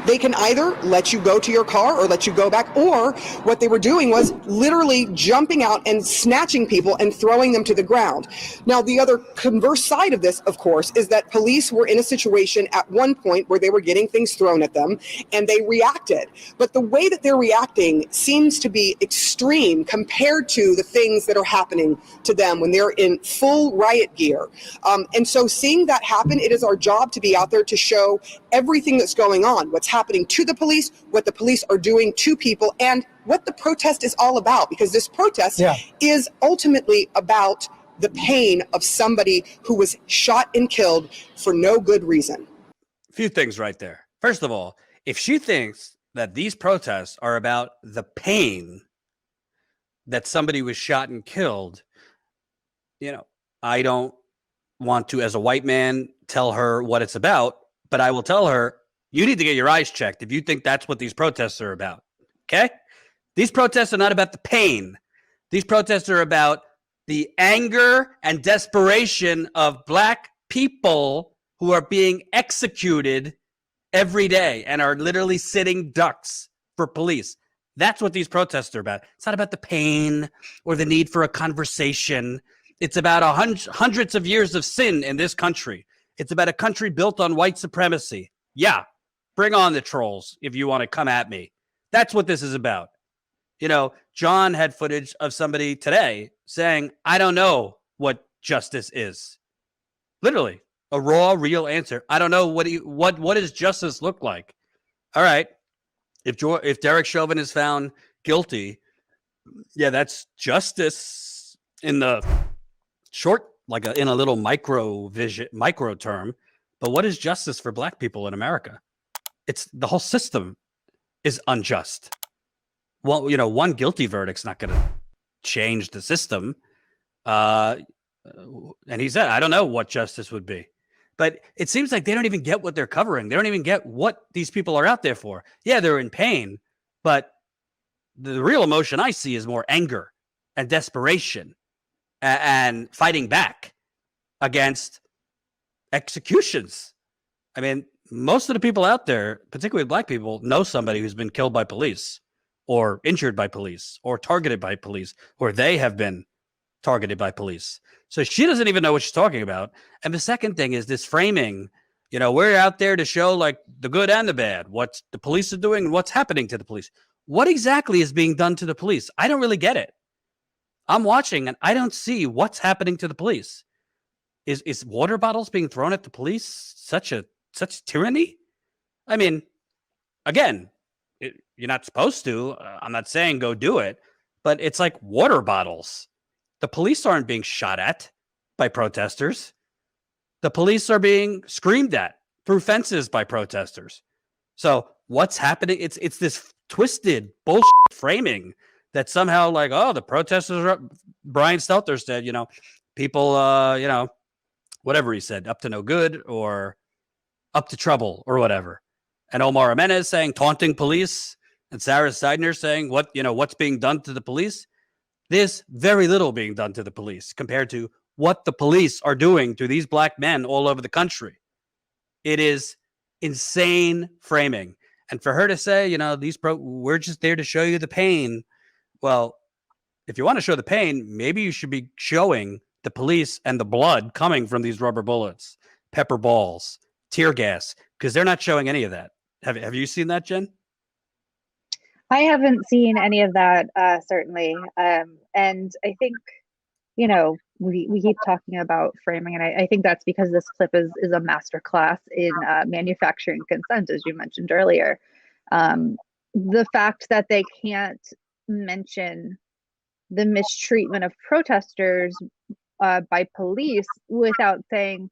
They can either let you go to your car or let you go back, or what they were doing was literally jumping out and snatching people and throwing them to the ground. Now, the other converse side of this, of course, is that police were in a situation at one point where they were getting things thrown at them and they reacted. But the way that they're reacting seems to be extreme compared to the things that are happening to them when they're in full riot gear. And so seeing that happen, it is our job to be out there to show everything that's going on, what's happening to the police, what the police are doing to people, and what the protest is all about, because this protest is ultimately about the pain of somebody who was shot and killed for no good reason. A few things right there. First of all, if she thinks that these protests are about the pain that somebody was shot and killed, you know, I don't want to, as a white man, tell her what it's about, but I will tell her, you need to get your eyes checked if you think that's what these protests are about. Okay? These protests are not about the pain. These protests are about the anger and desperation of Black people who are being executed every day and are literally sitting ducks for police. That's what these protests are about. It's not about the pain or the need for a conversation. It's about hundreds of years of sin in this country. It's about a country built on white supremacy. Yeah, bring on the trolls if you want to come at me. That's what this is about. You know, John had footage of somebody today saying, I don't know what justice is. Literally, a raw, real answer. I don't know what does justice look like. All right, if Derek Chauvin is found guilty, yeah, that's justice in the short, like in a little micro term. But what is justice for Black people in America? It's the whole system is unjust. Well, you know, one guilty verdict's not going to change the system. And he said, I don't know what justice would be. But it seems like they don't even get what they're covering. They don't even get what these people are out there for. Yeah, they're in pain, but the real emotion I see is more anger and desperation and fighting back against executions. I mean, most of the people out there, particularly Black people, know somebody who's been killed by police or injured by police or targeted by police, or they have been targeted by police. So she doesn't even know what she's talking about. And the second thing is this framing. You know, we're out there to show like the good and the bad, what the police are doing and what's happening to the police. What exactly is being done to the police? I don't really get it. I'm watching and I don't see what's happening to the police. Is water bottles being thrown at the police such tyranny? I mean, again, you're not supposed to. I'm not saying go do it, but it's like water bottles. The police aren't being shot at by protesters. The police are being screamed at through fences by protesters. So what's happening? It's this twisted bullshit framing that somehow like, oh, the protesters are, Brian Stelter said, you know, people, you know, whatever he said, up to no good or up to trouble or whatever. And Omar Jimenez saying taunting police, and Sarah Seidner saying what's being done to the police. There's very little being done to the police compared to what the police are doing to these Black men all over the country. It is insane framing. And for her to say, you know, we're just there to show you the pain. Well, if you want to show the pain, maybe you should be showing the police and the blood coming from these rubber bullets, pepper balls, tear gas, because they're not showing any of that. Have you seen that, Jen? I haven't seen any of that, certainly. And I think, you know, we keep talking about framing, and I think that's because this clip is a masterclass in manufacturing consent, as you mentioned earlier. The fact that they can't mention the mistreatment of protesters by police without saying,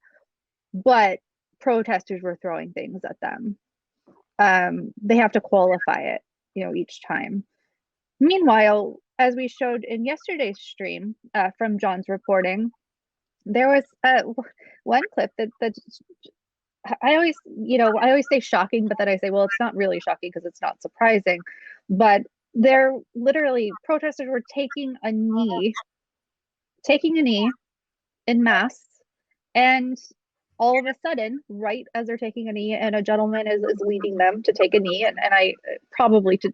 but protesters were throwing things at them. They have to qualify it, you know, each time. Meanwhile, as we showed in yesterday's stream from John's reporting, there was one clip that I always say shocking, but then I say, well, it's not really shocking because it's not surprising. But they're literally, protesters were taking a knee en masse, and all of a sudden, right as they're taking a knee, and a gentleman is leading them to take a knee, and I probably to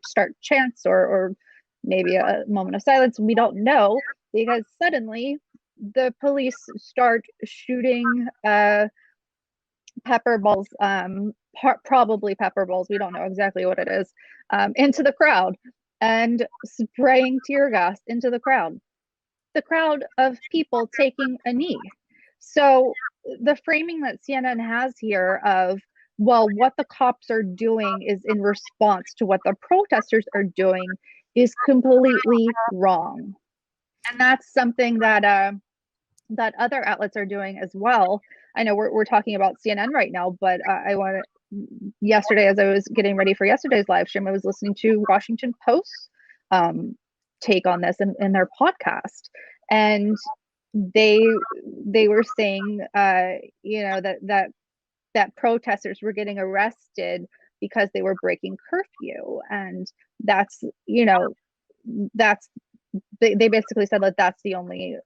start chants or maybe a moment of silence. We don't know, because suddenly the police start shooting pepper balls, probably pepper balls, we don't know exactly what it is, into the crowd, and spraying tear gas into the crowd of people taking a knee. So the framing that CNN has here of, well, what the cops are doing is in response to what the protesters are doing, is completely wrong. And that's something that that other outlets are doing as well. I know we're talking about CNN right now, but I want to, yesterday, as I was getting ready for yesterday's live stream, I was listening to Washington Post's take on this in their podcast, and they were saying, you know, that protesters were getting arrested because they were breaking curfew, and that's, you know, that's, they basically said that that's the only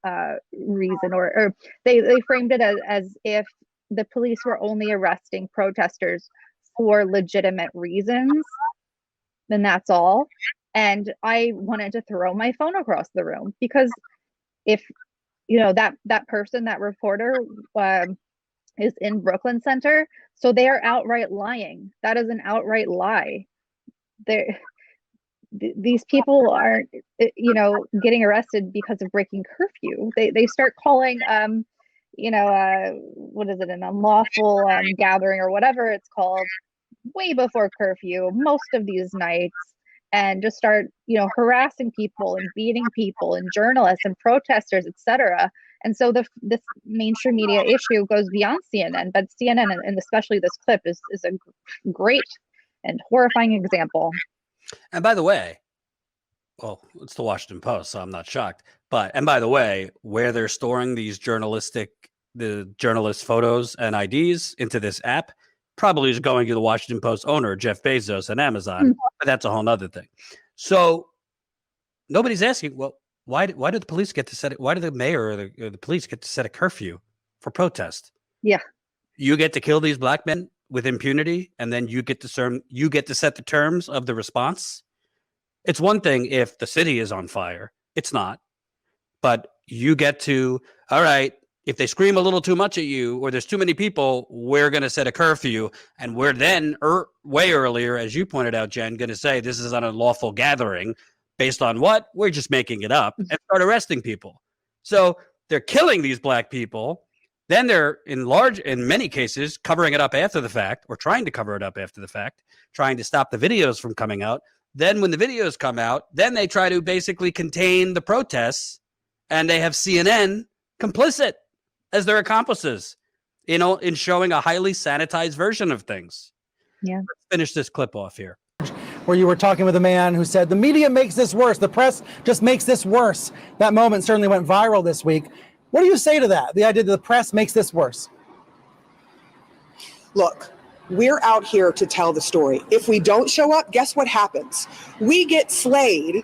reason, or they framed it as if the police were only arresting protesters for legitimate reasons, then that's all. And I wanted to throw my phone across the room, because if, you know, that person, that reporter, is in Brooklyn Center, so they are outright lying. That is an outright lie. These people aren't, you know, getting arrested because of breaking curfew. They start calling, you know, what is it, an unlawful gathering or whatever it's called, way before curfew most of these nights, and just start, you know, harassing people and beating people and journalists and protesters, etc. And so this mainstream media issue goes beyond CNN, but CNN, and especially this clip, is a great and horrifying example. And by the way, well, it's the Washington Post, so I'm not shocked. But, and by the way, where they're storing these the journalist photos and IDs into this app, probably is going to the Washington Post owner, Jeff Bezos, and Amazon. But that's a whole nother thing. So nobody's asking, well, why did the police get to set it? Why did the mayor or the police get to set a curfew for protest? Yeah. You get to kill these black men with impunity, and then you get to set the terms of the response. It's one thing if the city is on fire. It's not. But you get to, all right, if they scream a little too much at you, or there's too many people, we're going to set a curfew. And we're then, way earlier, as you pointed out, Jen, going to say this is an unlawful gathering. Based on what? We're just making it up, and start arresting people. So they're killing these black people. Then they're, in many cases, covering it up after the fact, or trying to cover it up after the fact, trying to stop the videos from coming out. Then when the videos come out, then they try to basically contain the protests, and they have CNN complicit as their accomplices, you know, in showing a highly sanitized version of things. Yeah. Let's finish this clip off here. Where you were talking with a man who said the media makes this worse, the press just makes this worse. That moment certainly went viral this week. What do you say to that? The idea that the press makes this worse? Look, we're out here to tell the story. If we don't show up, guess what happens? We get slayed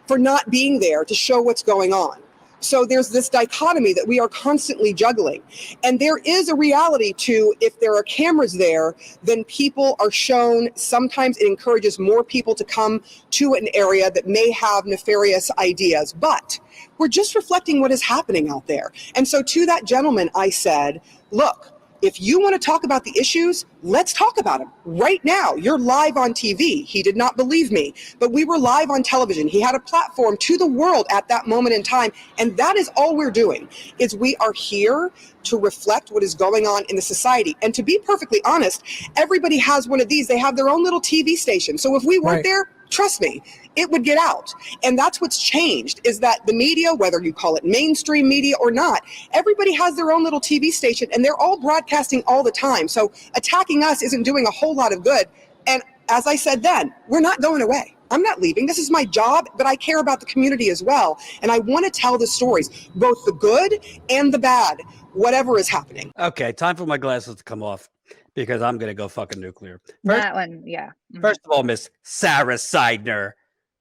for not being there to show what's going on. So there's this dichotomy that we are constantly juggling. And there is a reality to, if there are cameras there, then people are shown. Sometimes it encourages more people to come to an area that may have nefarious ideas. But we're just reflecting what is happening out there. And so to that gentleman, I said, look, if you want to talk about the issues, let's talk about them right now. You're live on TV. He did not believe me, but we were live on television. He had a platform to the world at that moment in time. And that is all we're doing, is we are here to reflect what is going on in the society. And to be perfectly honest, everybody has one of these. They have their own little TV station. So if we weren't there, trust me, it would get out. And that's what's changed, is that the media, whether you call it mainstream media or not, everybody has their own little TV station, and they're all broadcasting all the time. So attacking us isn't doing a whole lot of good. And as I said then, we're not going away. I'm not leaving. This is my job, but I care about the community as well. And I want to tell the stories, both the good and the bad, whatever is happening. Okay, time for my glasses to come off, because I'm going to go fucking nuclear. That one, yeah. First of all, Miss Sarah Seidner,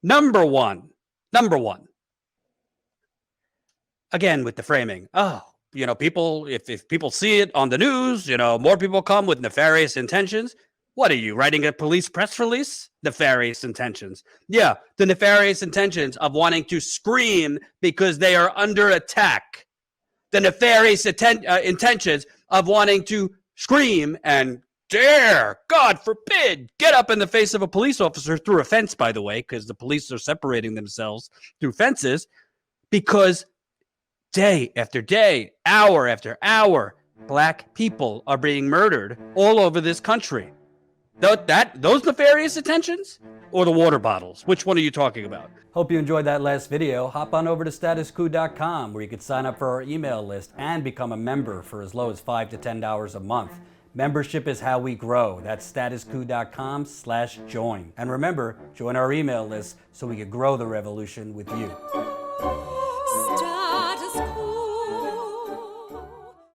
number one. Again, with the framing. Oh, people, if people see it on the news, more people come with nefarious intentions. What are you, writing a police press release? Nefarious intentions. Yeah, the nefarious intentions of wanting to scream because they are under attack. The nefarious intentions of wanting to scream and dare, God forbid, get up in the face of a police officer through a fence, by the way, because the police are separating themselves through fences, because day after day, hour after hour, black people are being murdered all over this country. Those nefarious intentions or the water bottles? Which one are you talking about? Hope you enjoyed that last video. Hop on over to statuscoup.com where you can sign up for our email list and become a member for as low as $5 to $10 a month. Membership is how we grow. That's statuscoup.com/join. And remember, join our email list so we can grow the revolution with you.